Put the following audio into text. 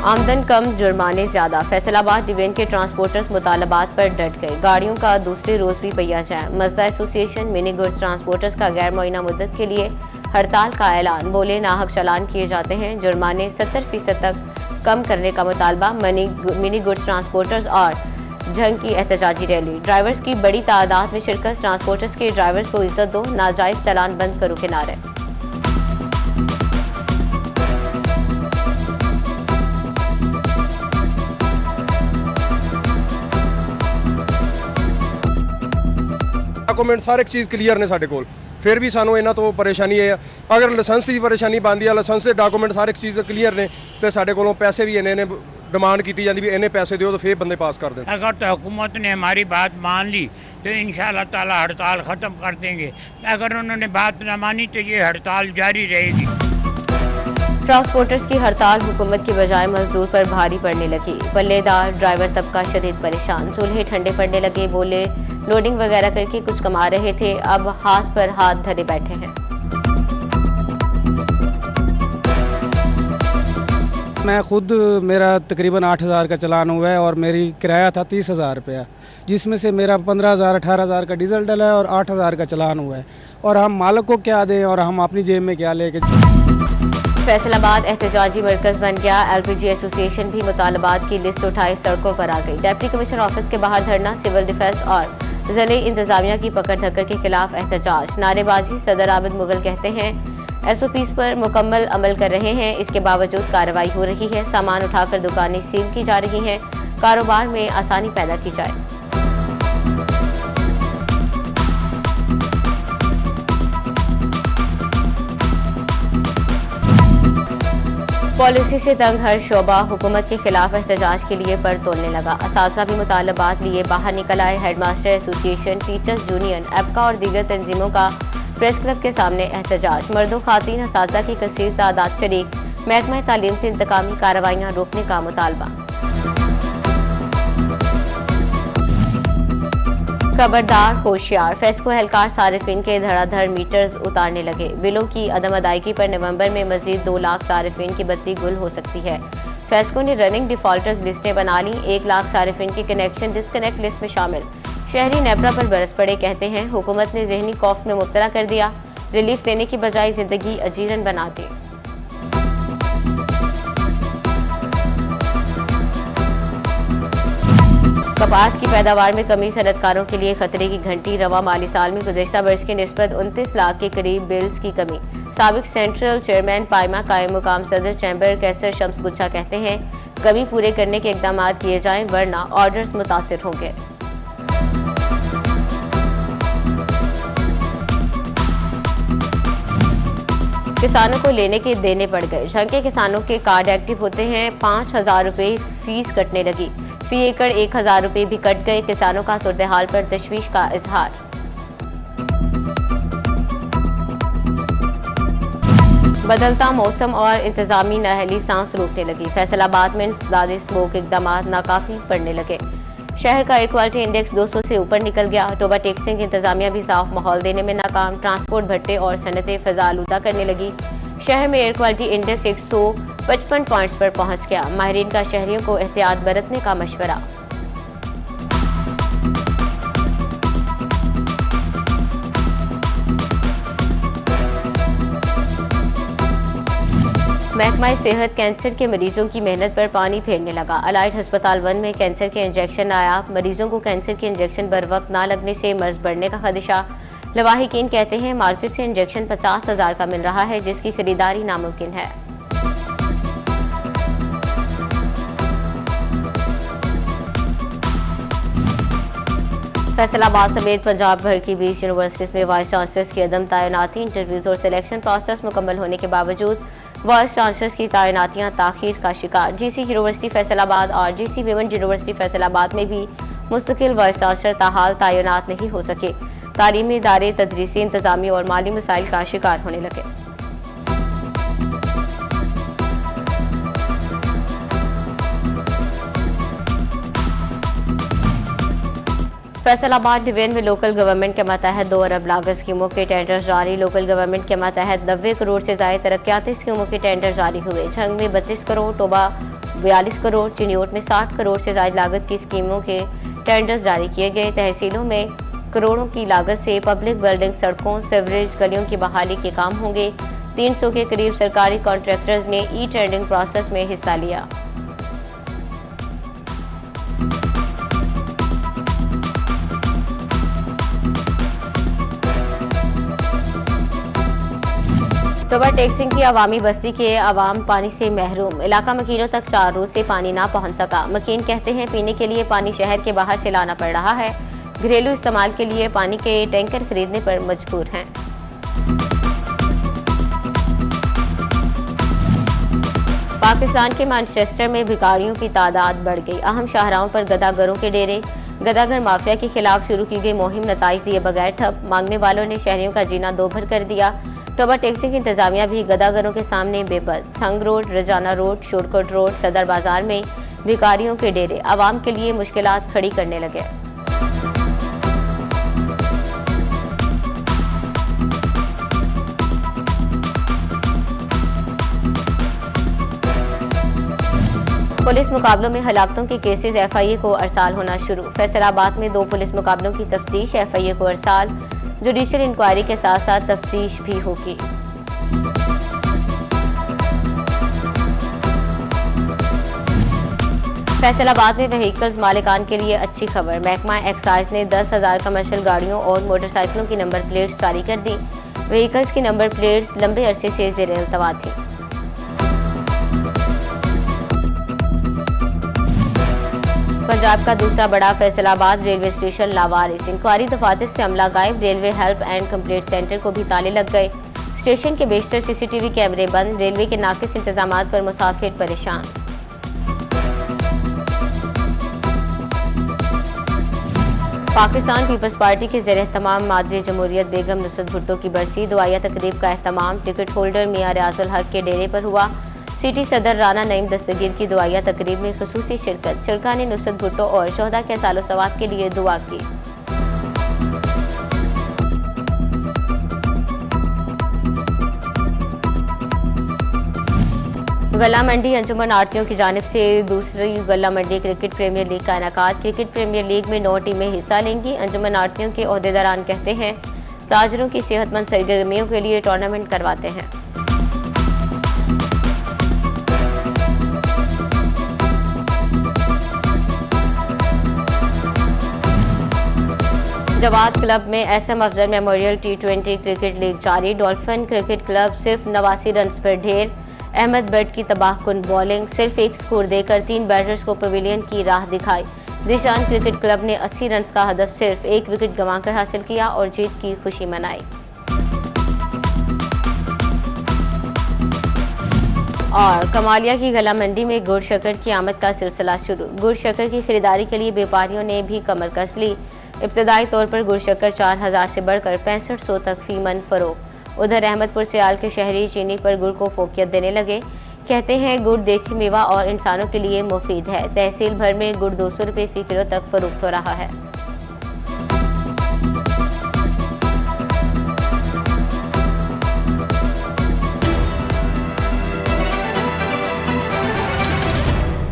आमदन कम, जुर्माने ज्यादा। फैसलाबाद डिवीजन के ट्रांसपोर्टर्स मुतालबात पर डट गए। गाड़ियों का दूसरे रोज भी पहिया जाम। मजदा एसोसिएशन मिनी गुड्स ट्रांसपोर्टर्स का गैर मुअय्यना मुद्दत के लिए हड़ताल का ऐलान। बोले नाहक चालान किए जाते हैं, जुर्माने 70% तक कम करने का मुतालबा। मिनी गुड्स ट्रांसपोर्टर्स और जंग की एहतजाजी रैली। ड्राइवर्स की बड़ी तादाद में शिरकत। ट्रांसपोर्टर्स के ड्राइवर्स को इज्जत दो, नाजायज चालान बंद करो के नारे। डॉक्यूमेंट सारे चीज़ क्लीयर ने साडे कोल, फिर भी सानू इन्हां तो परेशानी है। अगर लाइसेंस की परेशानी बनती है, लाइसेंस के डॉक्यूमेंट सारे चीज़ क्लीयर ने, तो साडे कोलों पैसे भी इन्ने डिमांड की जाती भी इन्ने पैसे दो तो फिर बंदे पास कर दें। अगर तो हुकूमत ने हमारी बात मान ली तो इंशाअल्लाह ताला हड़ताल ख़त्म कर देंगे। अगर उन्होंने बात न मानी तो ये हड़ताल जारी रहेगी। ट्रांसपोर्टर्स की हड़ताल हुकूमत की बजाय मजदूर पर भारी पड़ने लगी। पल्लेदार ड्राइवर तबका शदीद परेशान। चूल्हे ठंडे पड़ने लगे। बोले लोडिंग वगैरह करके कुछ कमा रहे थे, अब हाथ पर हाथ धरे बैठे हैं। मैं खुद, मेरा तकरीबन 8,000 का चालान हुआ है और मेरी किराया था 30,000 रुपया, जिसमें से मेरा 15,000 18,000 का डीजल डला है और 8,000 का चालान हुआ है। और हम मालिक को क्या दें और हम अपनी जेब में क्या लेके। फैसलाबाद एहतजाजी मरकज बन गया। एलपीजी एसोसिएशन भी मुतालबात की लिस्ट उठाई सड़कों पर आ गई। डिप्टी कमिश्नर ऑफिस के बाहर धरना। सिविल डिफेंस और जिले इंतजामिया की पकड़ धक्कर के खिलाफ एहतजाज, नारेबाजी। सदर आबिद मुगल कहते हैं एसओपीज पर मुकम्मल अमल कर रहे हैं, इसके बावजूद कार्रवाई हो रही है। सामान उठाकर दुकानें सील की जा रही हैं, कारोबार में आसानी पैदा की जाए। पॉलिसी से तंग हर शोबा हुकूमत के खिलाफ एहतजाज के लिए पर तोड़ने लगा। असातिज़ा भी मुतालबात लिए बाहर निकल आए। हेडमास्टर एसोसिएशन, टीचर्स यूनियन, एप्का और दीगर तंजीमों का प्रेस क्लब के सामने एहतजाज। मर्दों खातीन असातिज़ा की कसीर तादाद शरीक। महकमा तालीम से इंतकामी कार्रवाइयाँ रोकने का मुतालबा। खबरदार होशियार, फेस्को एहलकार सारिफिन के धड़ाधड़ मीटर्स उतारने लगे। बिलों की अदम अदायगी पर नवंबर में मजीद 2 लाख सारिफिन की बत्ती गुल हो सकती है। फेस्को ने रनिंग डिफॉल्टर्स लिस्टें बना ली। 1 लाख सारिफिन के कनेक्शन डिस्कनेक्ट लिस्ट में शामिल। शहरी नेपरा पर बरस पड़े। कहते हैं हुकूमत ने जहनी खौफ में मुब्तला कर दिया, रिलीफ देने की बजाय जिंदगी अजीरन बना दी। कपास की पैदावार में कमी सनतकारों के लिए खतरे की घंटी। रवा माली साल में गुज़श्ता वर्ष की निस्बत 29 लाख के करीब बिल्स की कमी। साबिक सेंट्रल चेयरमैन पायमा कायम मुकाम सदर चैम्बर कैसर शम्स गुच्छा कहते हैं कमी पूरे करने के इकदाम किए जाएं, वरना ऑर्डर्स मुतासिर होंगे। किसानों को लेने के देने पड़ गए। झंग के किसानों के कार्ड एक्टिव होते हैं, 5,000 रुपये फीस कटने लगी। फी एकड़ 1,000 रुपये भी कट गए। किसानों का सूरत-ए-हाल पर तशवीश का इजहार। बदलता मौसम और इंतजामी नाअहली सांस रोकने लगी। फैसलाबाद में इंसदादी स्मोक इकदाम नाकाफी पड़ने लगे। शहर का एयर क्वालिटी इंडेक्स 200 से ऊपर निकल गया। टोबा टेक्सिंग इंतजामिया भी साफ माहौल देने में नाकाम। ट्रांसपोर्ट भट्टे और सनतें फिजा आलूदा करने लगी। शहर में एयर क्वालिटी इंडेक्स 155 पॉइंट्स पर पहुंच गया। माहिरीन का शहरियों को एहतियात बरतने का मशवरा। महकमा सेहत कैंसर के मरीजों की मेहनत पर पानी फेरने लगा। अलाइड अस्पताल 1 में कैंसर के इंजेक्शन नायाब। मरीजों को कैंसर के इंजेक्शन बर वक्त ना लगने से मर्ज बढ़ने का खदशा। लवाहिकीन कहते हैं मार्केट से इंजेक्शन 50,000 का मिल रहा है, जिसकी खरीदारी नामुमकिन है। फैसलाबाद समेत पंजाब भर की 20 यूनिवर्सिटीज में वाइस चांसलर्स की अदम तैनाती। इंटरव्यूज और सिलेक्शन प्रोसेस मुकम्मल होने के बावजूद वाइस चांसलर्स की तैनातियां ताखीर का शिकार। जीसी यूनिवर्सिटी फैसलाबाद और जीसी विमेन यूनिवर्सिटी फैसलाबाद में भी मुस्तकिल वाइस चांसलर ताहाल तैनात नहीं हो सके। तालीमी इदारे तदरीसी इंतजामी और माली मसाइल का शिकार होने लगे। फैसलाबाद डिवीजन में लोकल गवर्नमेंट के मतहत 2 अरब लागत स्कीमों के टेंडर जारी। लोकल गवर्नमेंट के मतहत 90 करोड़ से ज्यादा तरक्याती स्कीमों के टेंडर जारी हुए। झंग में 32 करोड़, टोबा 42 करोड़, चिन्योट में 60 करोड़ से ज्यादा लागत की स्कीमों के टेंडर्स जारी किए गए। तहसीलों में करोड़ों की लागत से पब्लिक बिल्डिंग, सड़कों, सीवरेज, गलियों की बहाली के काम होंगे। 300 के करीब सरकारी कॉन्ट्रैक्टर्स ने ई टेंडरिंग प्रोसेस में हिस्सा लिया। तोबा टेक्सिंग की अवामी बस्ती के अवाम पानी से महरूम। इलाका मकीनों तक 4 रोज से पानी ना पहुंच सका। मकीन कहते हैं पीने के लिए पानी शहर के बाहर से लाना पड़ रहा है। घरेलू इस्तेमाल के लिए पानी के टैंकर खरीदने पर मजबूर हैं। पाकिस्तान के मैनचेस्टर में भिखारियों की तादाद बढ़ गई। अहम शाहराहों पर गदागरों के डेरे। गदागर माफिया के खिलाफ शुरू की गई मुहिम नताइज दिए बगैर ठप। मांगने वालों ने शहरियों का जीना दोभर कर दिया। टोबा टैक्सी की इंतजामिया भी गदागरों के सामने बेबस। छंग रोड, रजाना रोड, शोरकोट रोड, सदर बाजार में भिखारियों के डेरे आवाम के लिए मुश्किलात खड़ी करने लगे। पुलिस मुकाबलों में हलाकतों के केसेस FIA को अरसाल होना शुरू। फैसलाबाद में 2 पुलिस मुकाबलों की तफ्तीश, FIA को अरसाल। जुडिशियल इंक्वायरी के साथ साथ तफ्तीश भी होगी। फैसलाबाद में व्हीकल्स मालिकान के लिए अच्छी खबर। महकमा एक्साइज ने 10,000 कमर्शियल गाड़ियों और मोटरसाइकिलों की नंबर प्लेट्स जारी कर दी। व्हीकल्स की नंबर प्लेट्स लंबे अरसे से ज़ेरे इल्तवा थी। पंजाब का दूसरा बड़ा फैसलाबाद रेलवे स्टेशन लावारिस। इंक्वायरी दफातर से अमला गायब। Railway help and complaint centre को भी ताले लग गए। स्टेशन के बेशतर CCTV कैमरे बंद। रेलवे के नाकिस इंतजामात पर मुसाफिर परेशान। पाकिस्तान पीपल्स पार्टी के ज़ेर एहतमाम मादरी जमहूरियत बेगम नुसरत भुट्टो की बरसी दुआया तकरीब का एहतमाम टिकट होल्डर मियां रियाजुल हक के डेरे पर हुआ। सिटी सदर राना नईम दस्तगीर की दुआया तकरीब में खुसूसी शिरकत। शुरका ने नुसरत भुट्टो और शोहदा के सालो सवाब के लिए दुआ की। गला मंडी अंजुमन आरतियों की जानिब से दूसरी गला मंडी क्रिकेट प्रीमियर लीग का इनेकाद। क्रिकेट प्रीमियर लीग में 9 टीमें हिस्सा लेंगी। अंजुमन आरतियों के ओहदेदारान कहते हैं ताजरों की सेहतमंद सरगर्मियों के लिए टूर्नामेंट करवाते हैं। जवाद क्लब में SM Afzal memorial T20 cricket league जारी। डॉल्फिन क्रिकेट क्लब सिर्फ 89 रन पर ढेर। अहमद बट की तबाहकुन बॉलिंग। सिर्फ 1 स्कोर देकर 3 बैटर्स को पवेलियन की राह दिखाई। दिशान क्रिकेट क्लब ने 80 रन का हदफ सिर्फ 1 विकेट गंवाकर हासिल किया और जीत की खुशी मनाई। और कमालिया की गला मंडी में गुड़ शक्कर की आमद का सिलसिला शुरू। गुड़ शक्कर की खरीदारी के लिए व्यापारियों ने भी कमर कस ली। इब्तदाई तौर पर गुड़ शक्कर 4,000 से बढ़कर 6500 तक फी मन फरोख्त। उधर अहमदपुर सियाल के शहरी चीनी पर गुड़ को फोकियत देने लगे। कहते हैं गुड़ देसी मेवा और इंसानों के लिए मुफीद है। तहसील भर में गुड़ 200 रुपये फी किलो तक फरोख्त हो रहा है।